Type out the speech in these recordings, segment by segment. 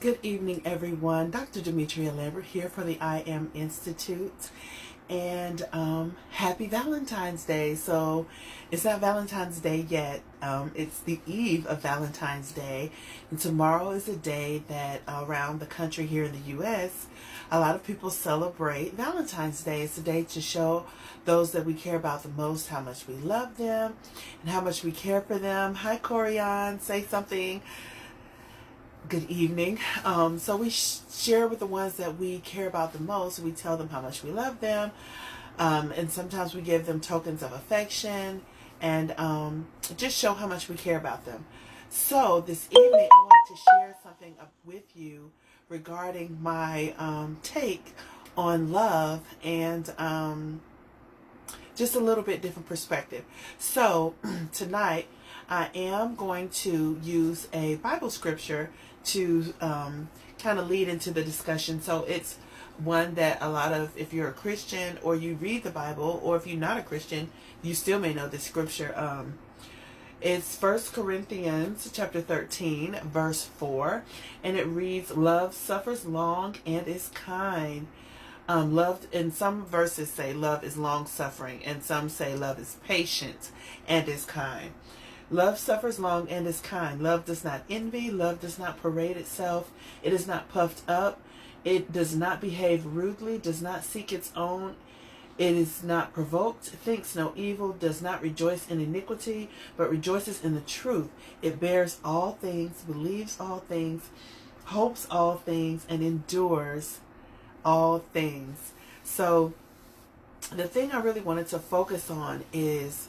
Good evening, everyone. Dr. Demetria Lambert here for the I Am Institute. And happy Valentine's Day. So it's not Valentine's Day yet. It's the eve of Valentine's Day. And tomorrow is a day that around the country here in the U.S., a lot of people celebrate Valentine's Day. It's a day to show those that we care about the most how much we love them and how much we care for them. Hi, Corian. Say something. Good evening. So we share with the ones that we care about the most. We tell them how much we love them. And sometimes we give them tokens of affection and just show how much we care about them. So this evening I wanted to share something with you regarding my take on love and just a little bit different perspective. So tonight I am going to use a Bible scripture to kind of lead into the discussion. So it's one that a lot of, if you're a Christian or you read the Bible, or if you're not a Christian, you still may know this scripture. It's 1 Corinthians chapter 13, verse 4, and it reads, "Love suffers long and is kind." Love, in some verses say love is long suffering, and some say love is patient and is kind. Love suffers long and is kind. Love does not envy. Love does not parade itself. It is not puffed up. It does not behave rudely, does not seek its own. It is not provoked, thinks no evil, does not rejoice in iniquity, but rejoices in the truth. It bears all things, believes all things, hopes all things, and endures all things. So the thing I really wanted to focus on is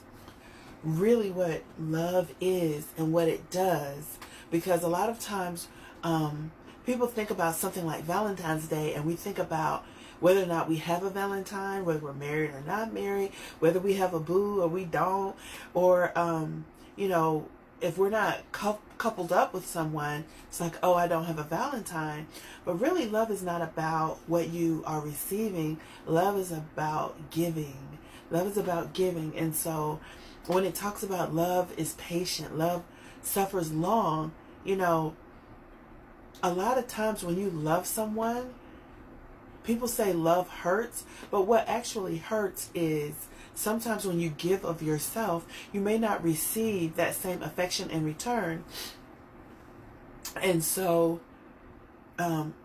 really what love is and what it does, because a lot of times people think about something like Valentine's Day and we think about whether or not we have a Valentine, whether we're married or not married, whether we have a boo or we don't, or if we're not coupled up with someone, it's like, oh, I don't have a Valentine. But really, love is not about what you are receiving. Love is about giving. Love is about giving. And so when it talks about love is patient, love suffers long, a lot of times when you love someone, people say love hurts, but what actually hurts is sometimes when you give of yourself, you may not receive that same affection in return. And so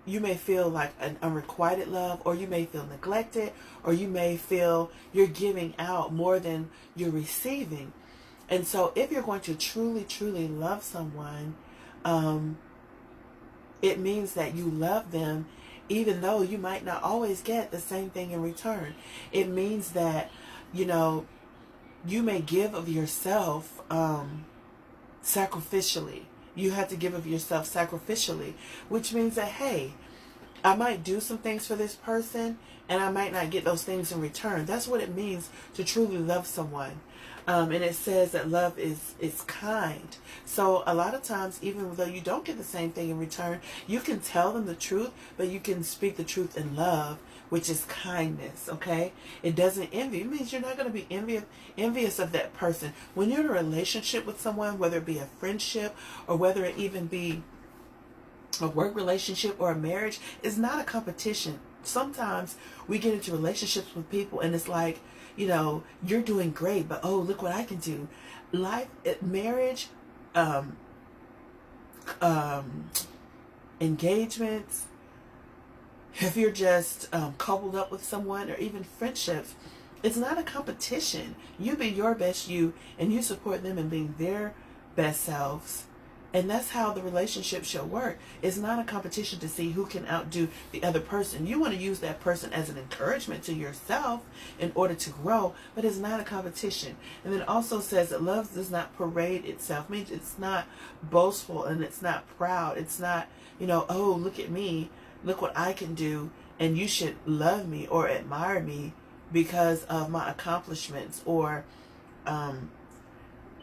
you may feel like an unrequited love, or you may feel neglected, or you may feel you're giving out more than you're receiving. And so if you're going to truly, truly love someone, it means that you love them even though you might not always get the same thing in return. It means that, you may give of yourself sacrificially. You have to give of yourself sacrificially, which means that, hey, I might do some things for this person and I might not get those things in return. That's what it means to truly love someone. And it says that love is kind. So a lot of times, even though you don't get the same thing in return, you can tell them the truth, but you can speak the truth in love, which is kindness, okay? It doesn't envy. It means you're not going to be envious of that person. When you're in a relationship with someone, whether it be a friendship or whether it even be a work relationship or a marriage, it's not a competition. Sometimes we get into relationships with people and it's like, you're doing great, but oh, look what I can do. Marriage, engagements, if you're just coupled up with someone, or even friendships, it's not a competition. You be your best you, and you support them in being their best selves. And that's how the relationship should work. It's not a competition to see who can outdo the other person. You want to use that person as an encouragement to yourself in order to grow, but it's not a competition. And then it also says that love does not parade itself. It means it's not boastful and it's not proud. It's not, oh, look at me. Look what I can do. And you should love me or admire me because of my accomplishments or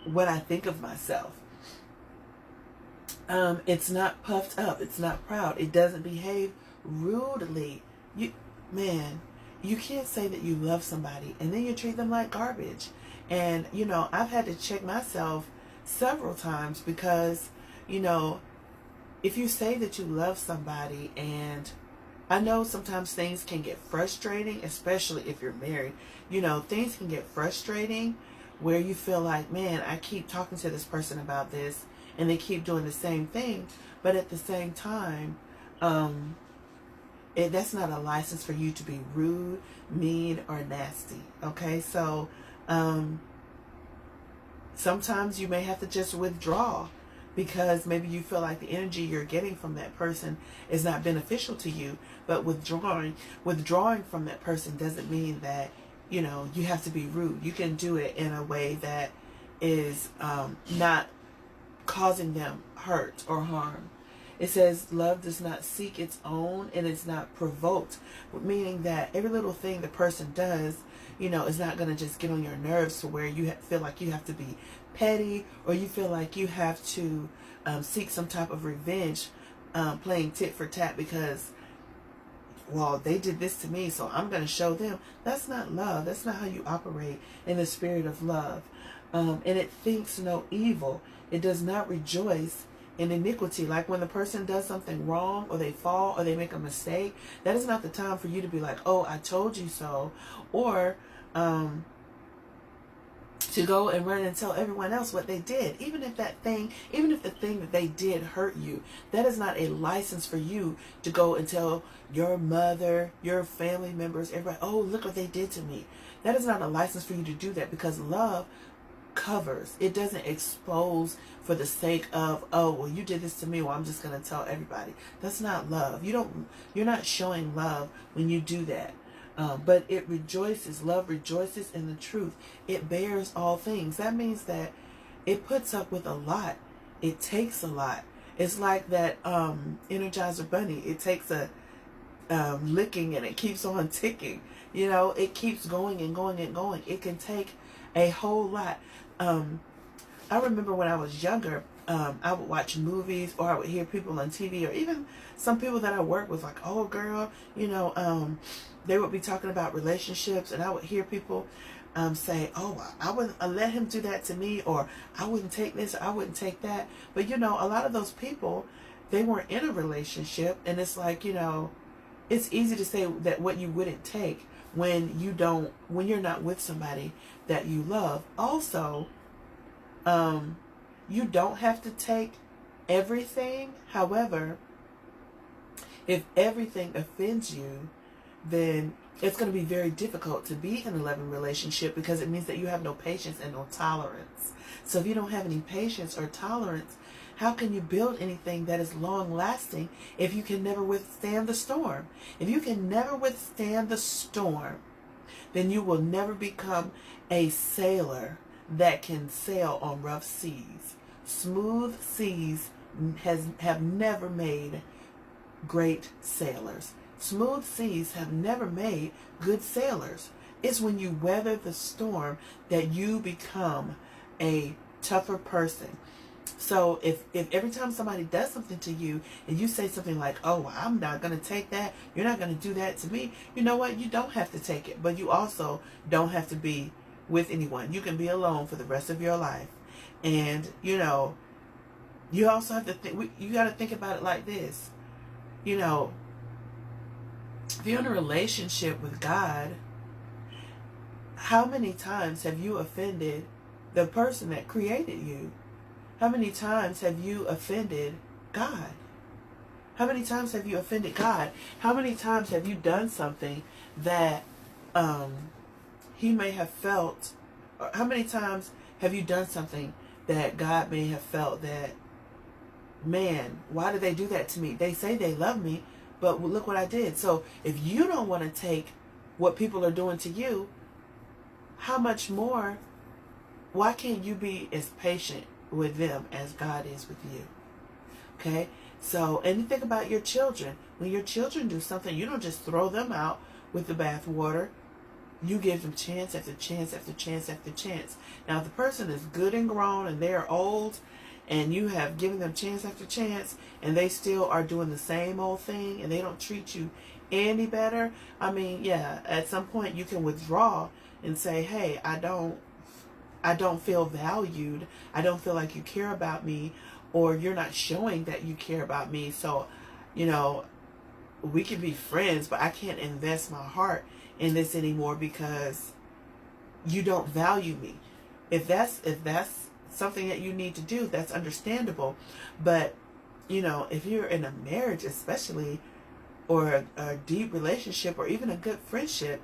what I think of myself. It's not puffed up. It's not proud. It doesn't behave rudely. You can't say that you love somebody and then you treat them like garbage. And, I've had to check myself several times because, if you say that you love somebody, and I know sometimes things can get frustrating, especially if you're married. You know, things can get frustrating where you feel like, man, I keep talking to this person about this and they keep doing the same thing. But at the same time, that's not a license for you to be rude, mean, or nasty. Okay, so sometimes you may have to just withdraw because maybe you feel like the energy you're getting from that person is not beneficial to you. But withdrawing from that person doesn't mean that, you know, you have to be rude. You can do it in a way that is not causing them hurt or harm. It says love does not seek its own and it's not provoked, meaning that every little thing the person does, you know, is not going to just get on your nerves to where you feel like you have to be petty, or you feel like you have to seek some type of revenge, playing tit for tat because, well, they did this to me, so I'm going to show them. That's not love. That's not how you operate in the spirit of love. And it thinks no evil. It does not rejoice in iniquity. Like when the person does something wrong, or they fall, or they make a mistake, that is not the time for you to be like, oh, I told you so, or to go and run and tell everyone else what they did. Even if the thing that they did hurt you, that is not a license for you to go and tell your mother, your family members, everybody, oh, look what they did to me. That is not a license for you to do that, because love covers. It doesn't expose for the sake of, oh, well, you did this to me, well, I'm just going to tell everybody. That's not love. You're not showing love when you do that. But it rejoices. Love rejoices in the truth. It bears all things. That means that it puts up with a lot. It takes a lot. It's like that Energizer Bunny. It takes a licking and it keeps on ticking. You know, it keeps going and going and going. It can take a whole lot. I remember when I was younger, I would watch movies, or I would hear people on TV, or even some people that I work with, like, oh, girl, you know, they would be talking about relationships, and I would hear people say, oh, I wouldn't let him do that to me, or I wouldn't take this, or I wouldn't take that. But, you know, a lot of those people, they weren't in a relationship, and it's like, you know, it's easy to say that what you wouldn't take when you're not with somebody that you love. Also, you don't have to take everything. However, if everything offends you, then it's going to be very difficult to be in a loving relationship, because it means that you have no patience and no tolerance. So if you don't have any patience or tolerance, how can you build anything that is long lasting if you can never withstand the storm? If you can never withstand the storm, then you will never become a sailor that can sail on rough seas. Smooth seas have never made great sailors. Smooth seas have never made good sailors. It's when you weather the storm that you become a tougher person. So if every time somebody does something to you and you say something like, oh, I'm not going to take that, you're not going to do that to me, you know what? You don't have to take it. But you also don't have to be with anyone. You can be alone for the rest of your life. And, you know, you also have to think, you got to think about it like this. You know, if you're in a relationship with God, how many times have you offended the person that created you? How many times have you offended God? How many times have you offended God? How many times have you done something that he may have felt, or how many times have you done something that God may have felt that, man, why did they do that to me? They say they love me, but look what I did. So if you don't want to take what people are doing to you, how much more, why can't you be as patient with them as God is with you? Okay? So, and you think about your children. When your children do something, you don't just throw them out with the bath water. You give them chance after chance after chance after chance. Now, if the person is good and grown and they're old, and you have given them chance after chance, and they still are doing the same old thing, and they don't treat you any better, I mean, yeah, at some point you can withdraw and say, hey, I don't feel valued. I don't feel like you care about me, or you're not showing that you care about me. So, you know, we can be friends, but I can't invest my heart in this anymore because you don't value me. If that's something that you need to do, that's understandable. But, you know, if you're in a marriage especially, or a deep relationship, or even a good friendship,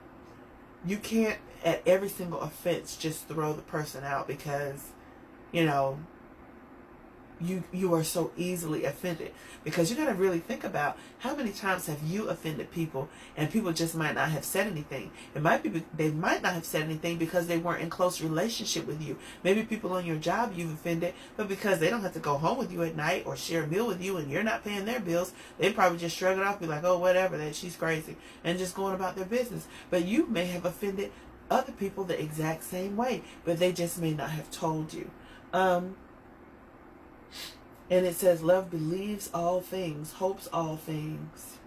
you can't at every single offense just throw the person out because, you know, you are so easily offended. Because you got to really think about how many times have you offended people, and people just might not have said anything. It might be they might not have said anything because they weren't in close relationship with you. Maybe people on your job you've offended, but because they don't have to go home with you at night or share a meal with you, and you're not paying their bills, they probably just shrug it off, be like, oh, whatever, that she's crazy, and just going about their business. But you may have offended other people the exact same way, but they just may not have told you. And it says, love believes all things, hopes all things.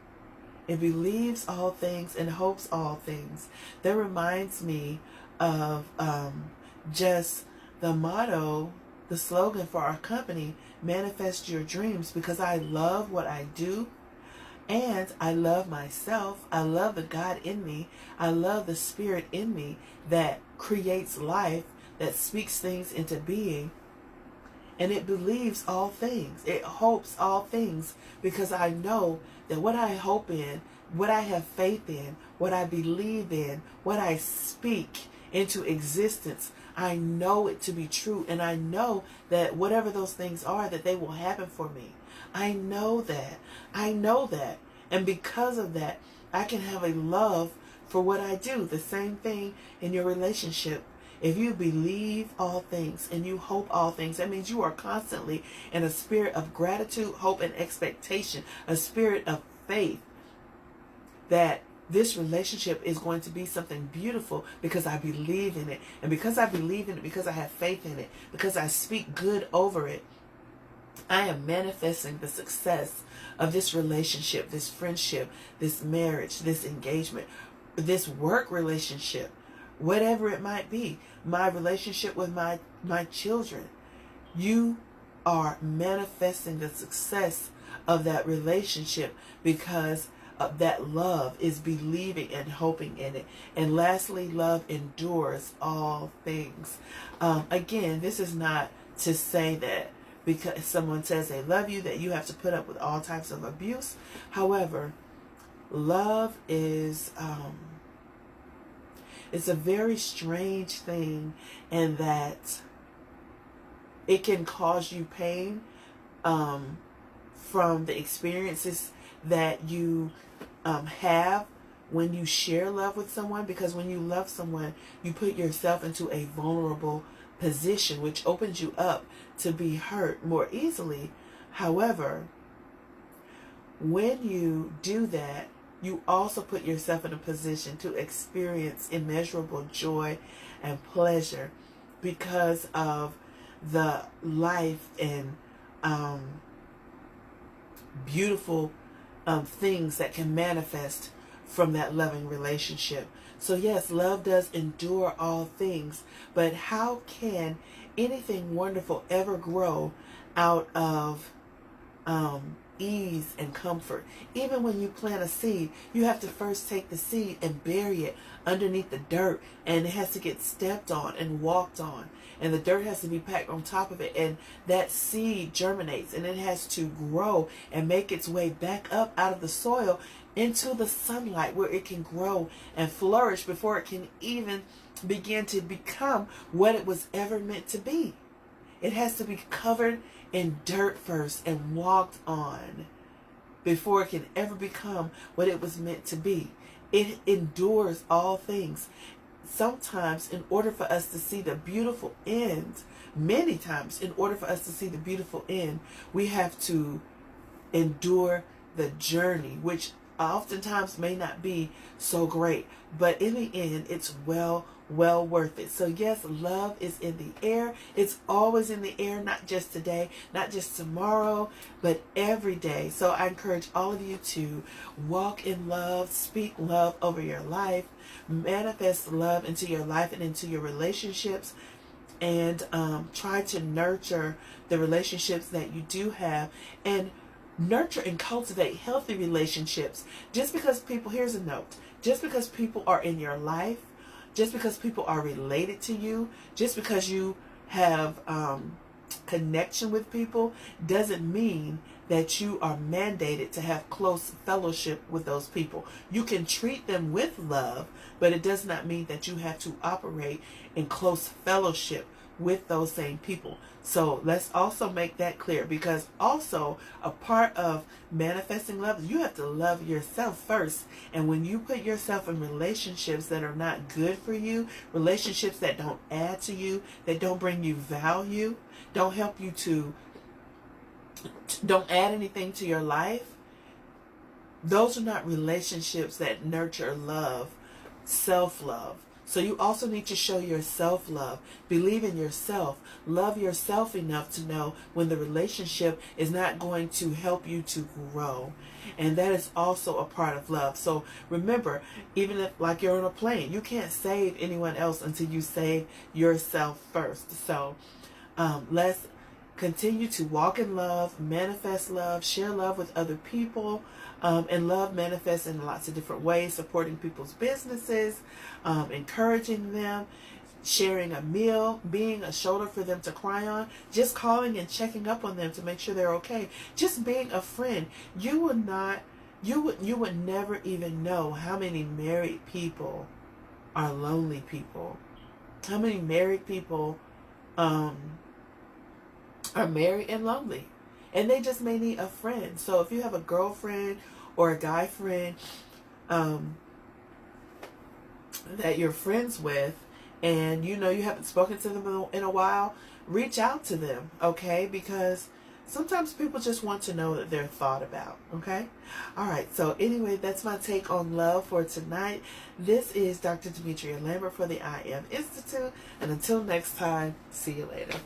It believes all things and hopes all things. That reminds me of just the motto, the slogan for our company, manifest your dreams, because I love what I do. And I love myself. I love the God in me. I love the Spirit in me that creates life, that speaks things into being. And it believes all things. It hopes all things, because I know that what I hope in, what I have faith in, what I believe in, what I speak into existence, I know it to be true. And I know that whatever those things are, that they will happen for me. I know that. I know that. And because of that, I can have a love for what I do. The same thing in your relationship. If you believe all things and you hope all things, that means you are constantly in a spirit of gratitude, hope, and expectation, a spirit of faith that this relationship is going to be something beautiful because I believe in it. And because I believe in it, because I have faith in it, because I speak good over it, I am manifesting the success of this relationship, this friendship, this marriage, this engagement, this work relationship. Whatever it might be, my relationship with my children, you are manifesting the success of that relationship because of that love is believing and hoping in it. And lastly, love endures all things. Again, this is not to say that because someone says they love you, that you have to put up with all types of abuse. However, love is... it's a very strange thing, in that it can cause you pain from the experiences that you have when you share love with someone. Because when you love someone, you put yourself into a vulnerable position, which opens you up to be hurt more easily. However, when you do that, you also put yourself in a position to experience immeasurable joy and pleasure because of the life and beautiful things that can manifest from that loving relationship. So yes, love does endure all things, but how can anything wonderful ever grow out of ease and comfort? Even when you plant a seed, you have to first take the seed and bury it underneath the dirt, and it has to get stepped on and walked on, and the dirt has to be packed on top of it, and that seed germinates, and it has to grow and make its way back up out of the soil into the sunlight, where it can grow and flourish before it can even begin to become what it was ever meant to be. It has to be covered in dirt first and walked on before it can ever become what it was meant to be. It endures all things. Sometimes, in order for us to see the beautiful end, many times, in order for us to see the beautiful end, we have to endure the journey, which oftentimes may not be so great, but in the end, it's well worth it. So yes, love is in the air. It's always in the air, not just today, not just tomorrow, but every day. So I encourage all of you to walk in love, speak love over your life, manifest love into your life and into your relationships, and try to nurture the relationships that you do have, and nurture and cultivate healthy relationships. Just because people, here's a note, just because people are in your life, just because people are related to you, just because you have connection with people, doesn't mean that you are mandated to have close fellowship with those people. You can treat them with love, but it does not mean that you have to operate in close fellowship with those same people. So let's also make that clear, because also a part of manifesting love, you have to love yourself first. And when you put yourself in relationships that are not good for you, relationships that don't add to you, that don't bring you value, don't help you to, don't add anything to your life, those are not relationships that nurture love, self-love. So you also need to show your self-love. Believe in yourself. Love yourself enough to know when the relationship is not going to help you to grow. And that is also a part of love. So remember, even if like you're on a plane, you can't save anyone else until you save yourself first. So let's continue to walk in love, manifest love, share love with other people. And love manifests in lots of different ways: supporting people's businesses, encouraging them, sharing a meal, being a shoulder for them to cry on, just calling and checking up on them to make sure they're okay, just being a friend. You would never even know how many married people are lonely people. How many married people are married and lonely, and they just may need a friend. So if you have a girlfriend or a guy friend that you're friends with, and you know you haven't spoken to them in a while, reach out to them, okay? Because sometimes people just want to know that they're thought about, okay? All right, so anyway, that's my take on love for tonight. This is Dr. Demetria Lambert for the I Am Institute, and until next time, see you later.